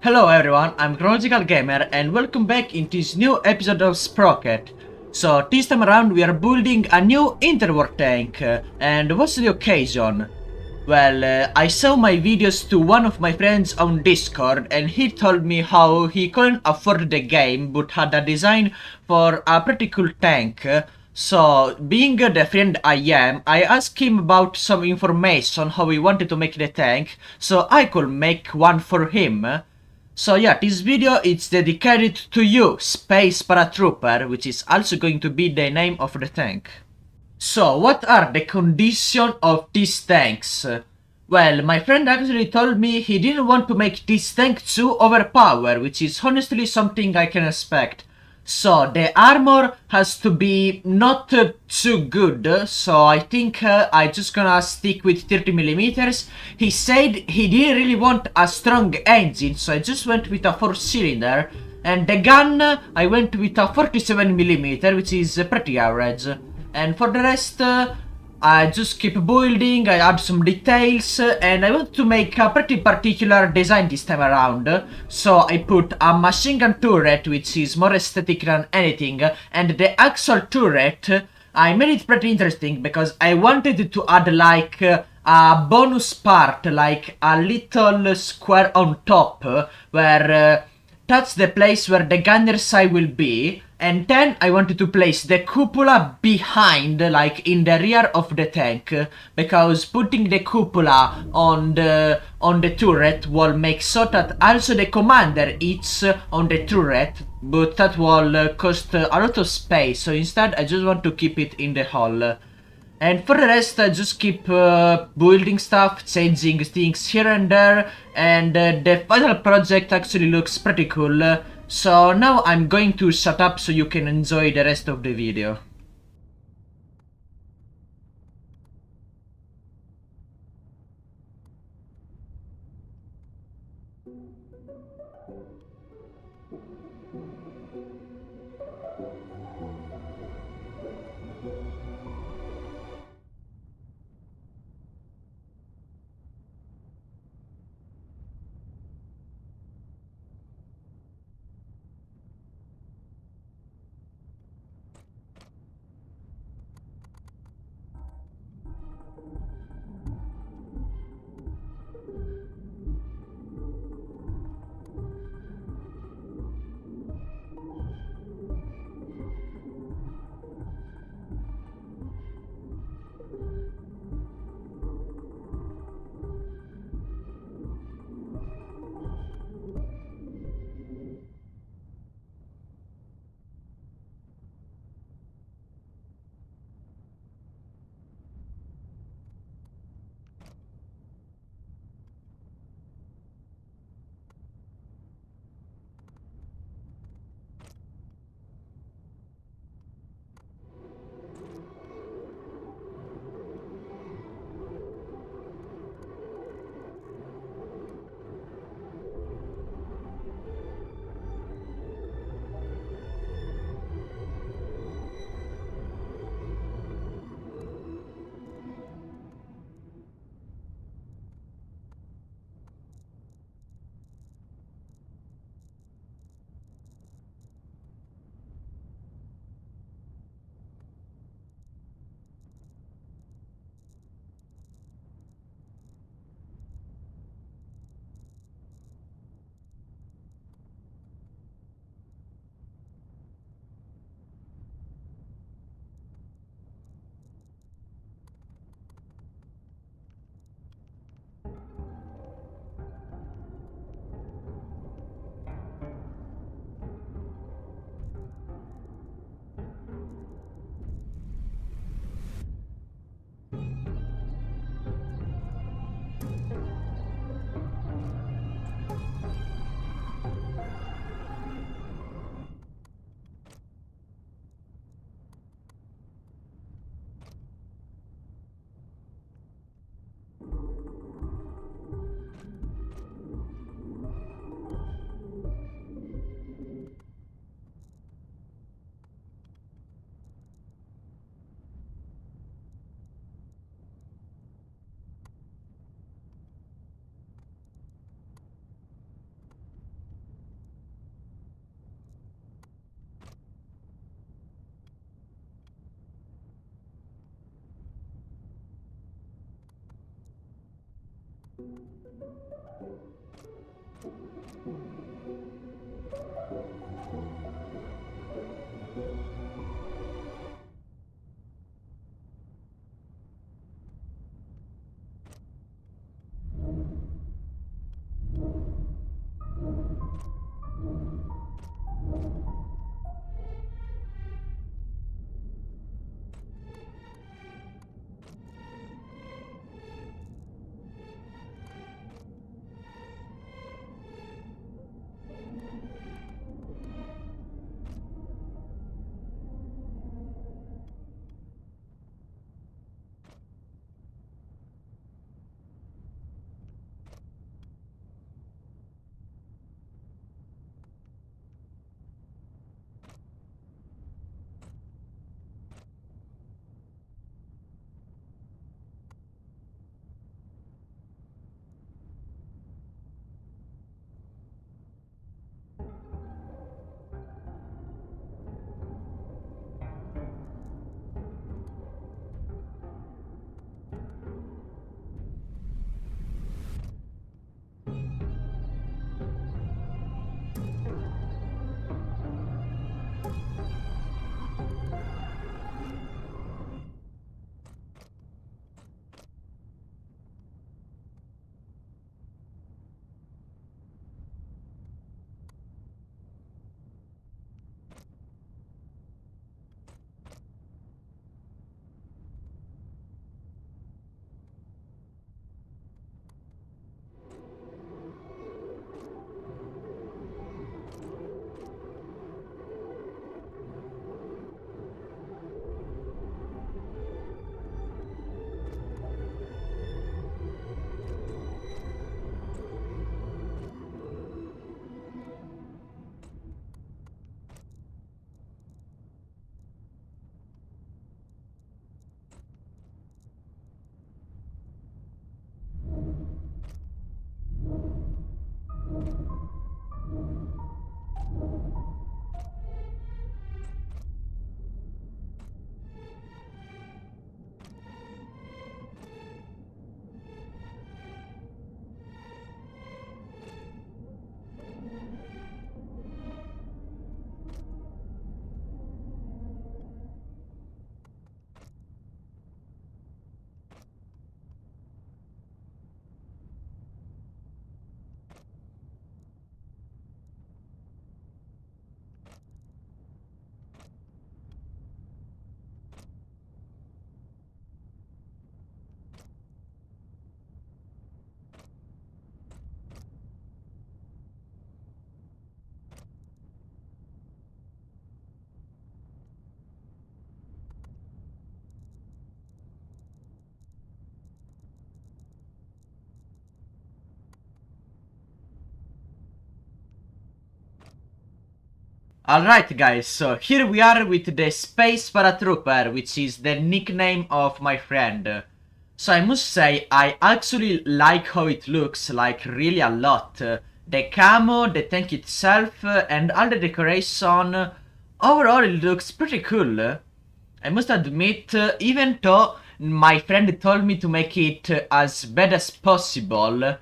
Hello everyone, I'm Chronological Gamer and welcome back in this new episode of Sprocket. So this time around we are building a new interwar tank and what's the occasion? Well, I saw my videos to one of my friends on Discord and he told me how he couldn't afford the game but had a design for a pretty cool tank. So, being the friend I am, I asked him about some information how he wanted to make the tank so I could make one for him. So yeah, this video is dedicated to you, Space Paratrooper, which is also going to be the name of the tank. So, what are the conditions of these tanks? Well, my friend actually told me he didn't want to make this tank too overpowered, which is honestly something I can expect. So, the armor has to be not too good, so I think I just gonna stick with 30mm. He said he didn't really want a strong engine, so I just went with a 4-cylinder. And the gun, I went with a 47mm, which is pretty average. And for the rest, I just keep building, I add some details, and I want to make a pretty particular design this time around. So I put a machine gun turret, which is more aesthetic than anything, and the actual turret, I made it pretty interesting because I wanted to add like a bonus part, like a little square on top, where that's the place where the gunner's eye will be. And then I wanted to place the cupola behind, like in the rear of the tank, because putting the cupola on the turret will make so that also the commander eats on the turret, but that will cost a lot of space. So instead, I just want to keep it in the hull. And for the rest, I just keep building stuff, changing things here and there, and the final project actually looks pretty cool. So now I'm going to shut up so you can enjoy the rest of the video. Alright guys, so here we are with the Space Paratrooper, which is the nickname of my friend. So I must say, I actually like how it looks, like really a lot. The camo, the tank itself, and all the decoration, overall it looks pretty cool. I must admit, even though my friend told me to make it as bad as possible,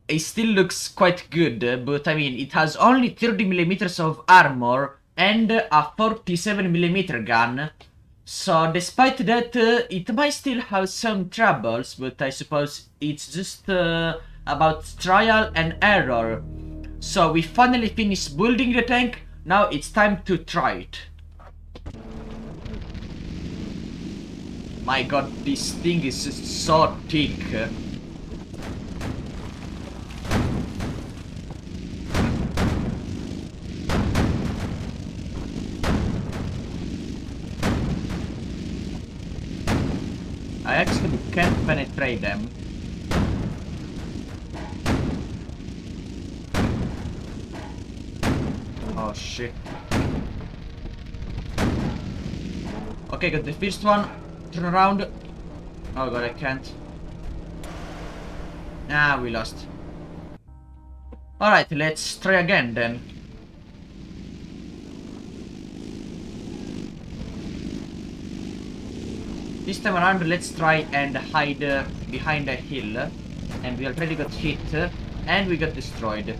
it still looks quite good, but I mean, it has only 30mm of armor and a 47mm gun. So despite that, it might still have some troubles, but I suppose it's just about trial and error. So we finally finished building the tank, now it's time to try it. My god, this thing is just so thick. I actually can't penetrate them. Oh shit. Okay, got the first one. Turn around. Oh god, I can't. Ah, we lost. Alright, let's try again then. This time around, let's try and hide behind a hill. And we already got hit, and we got destroyed.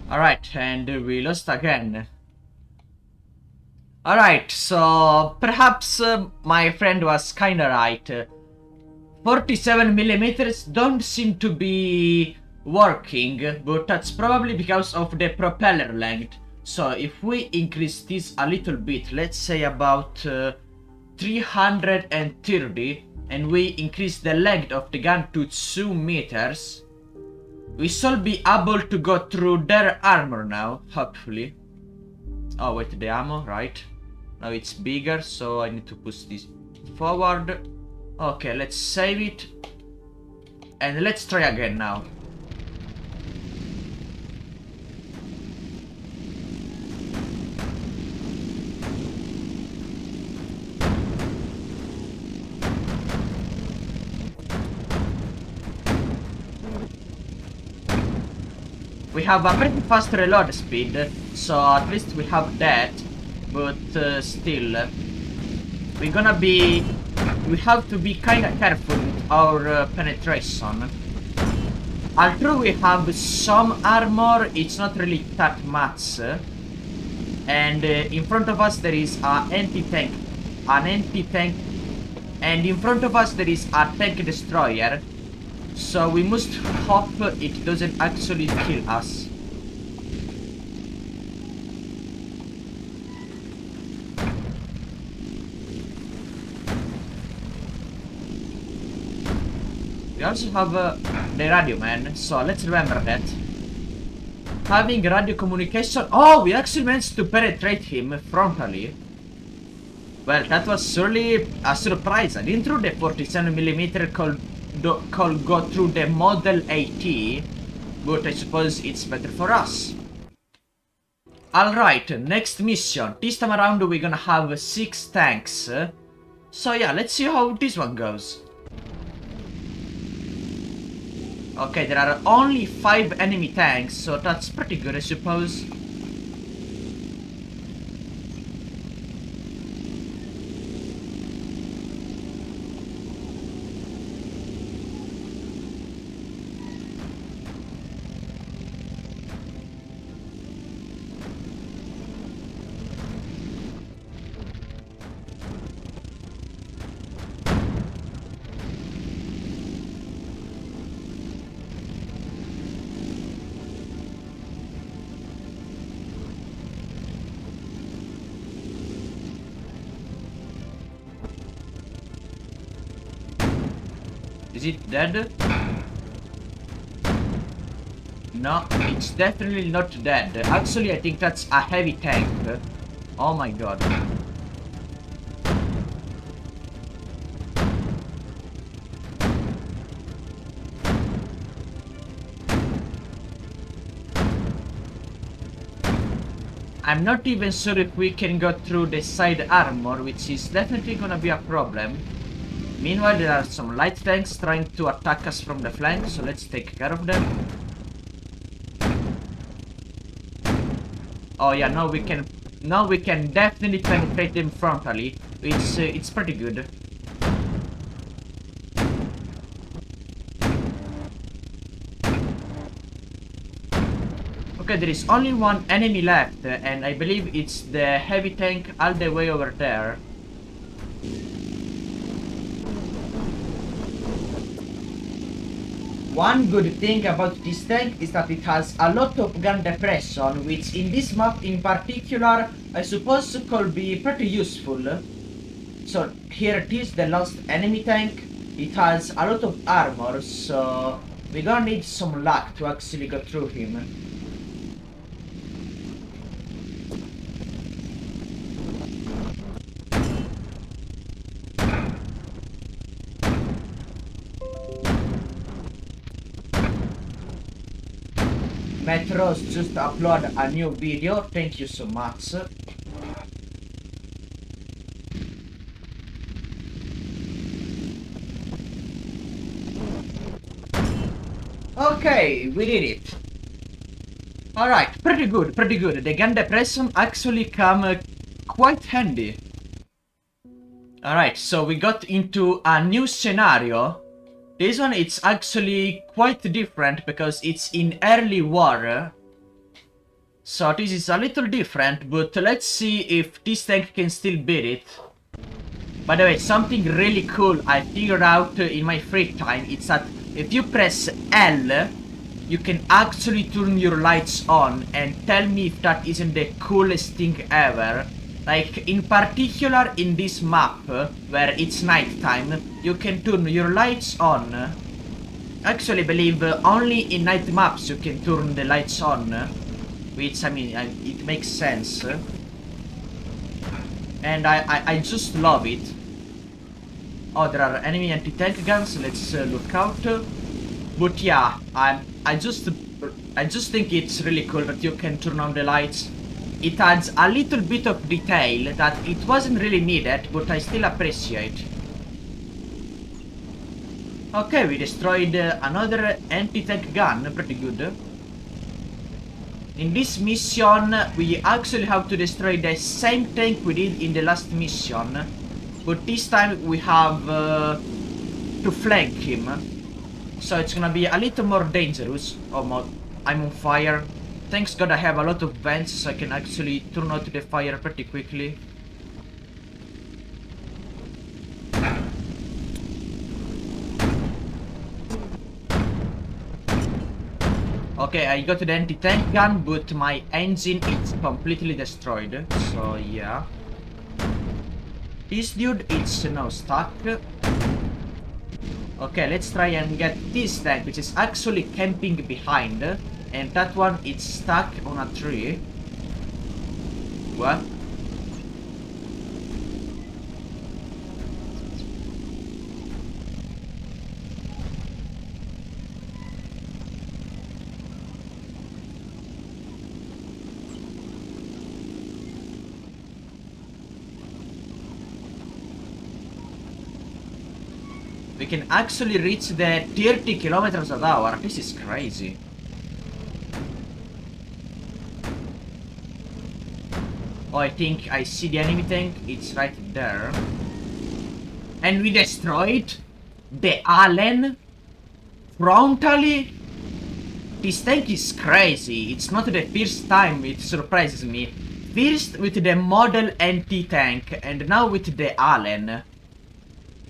Alright, and we lost again. Alright, so perhaps my friend was kinda right. 47mm don't seem to be working, but that's probably because of the propeller length. So if we increase this a little bit, let's say about 330, and we increase the length of the gun to 2 meters, we shall be able to go through their armor now, hopefully. Oh wait, the ammo, right. Now it's bigger, so I need to push this forward. Okay, let's save it. And let's try again now. We have a pretty fast reload speed, so at least we have that. But still, we have to be kinda careful with our penetration. Although we have some armor, it's not really that much. And in front of us there is an empty tank. And in front of us there is a tank destroyer. So we must hope it doesn't actually kill us. We also have the radio man, so let's remember that. Having radio communication. Oh, we actually managed to penetrate him frontally. Well, that was surely a surprise. I didn't through the 47mm could go through the Model AT, but I suppose it's better for us. Alright, next mission. This time around we're gonna have 6 tanks. So yeah, let's see how this one goes. Okay, there are only 5 enemy tanks, so that's pretty good, I suppose. Is it dead? No, it's definitely not dead. Actually, I think that's a heavy tank. Oh my god. I'm not even sure if we can go through the side armor, which is definitely gonna be a problem. Meanwhile, there are some light tanks trying to attack us from the flank, so let's take care of them. Oh yeah, now we can definitely penetrate them frontally. It's pretty good. Okay, there is only one enemy left, and I believe it's the heavy tank all the way over there. One good thing about this tank is that it has a lot of gun depression, which in this map in particular, I suppose could be pretty useful. So here it is, the last enemy tank. It has a lot of armor, so we're gonna need some luck to actually go through him. Metros just upload a new video. Thank you so much. Okay, we did it. Alright, pretty good, pretty good. The gun depression actually come quite handy. Alright, so we got into a new scenario. This one it's actually quite different because it's in early war. So this is a little different, but let's see if this tank can still beat it. By the way, something really cool I figured out in my free time, it's that if you press L, you can actually turn your lights on, and tell me if that isn't the coolest thing ever. Like, in particular in this map, where it's nighttime, you can turn your lights on. I actually believe only in night maps you can turn the lights on. Which, I mean, it makes sense. And I just love it. Oh, there are enemy anti-tank guns, let's look out. But yeah, I just think it's really cool that you can turn on the lights. It adds a little bit of detail that it wasn't really needed, but I still appreciate. Okay, we destroyed another anti-tank gun, pretty good. In this mission, we actually have to destroy the same tank we did in the last mission. But this time we have to flank him. So it's gonna be a little more dangerous. Oh, I'm on fire. Thanks God I have a lot of vents, so I can actually turn out the fire pretty quickly. Okay, I got the anti-tank gun, but my engine is completely destroyed. So yeah. This dude is now stuck. Okay, let's try and get this tank, which is actually camping behind. And that one is stuck on a tree. What? We can actually reach the 30 kilometers an hour. This is crazy. Oh, I think I see the enemy tank. It's right there. And we destroyed the Allen frontally. This tank is crazy. It's not the first time it surprises me. First with the model anti-tank, and now with the Allen.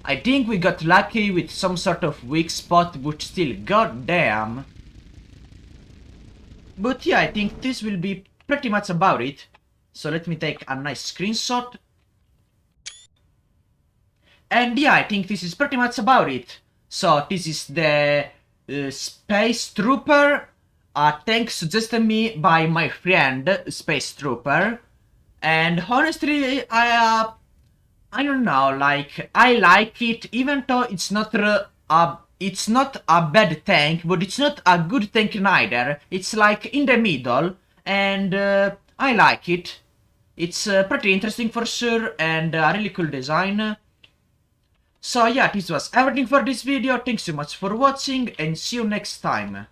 I think we got lucky with some sort of weak spot, but still, goddamn. But yeah, I think this will be pretty much about it. So let me take a nice screenshot. And yeah, I think this is pretty much about it. So this is the Space Trooper. Tank suggested me by my friend, Space Trooper. And honestly, I don't know, like, I like it, even though it's not a bad tank, but it's not a good tank neither. It's like in the middle, and I like it. It's pretty interesting for sure, and a really cool design. So yeah, this was everything for this video. Thanks so much for watching, and see you next time.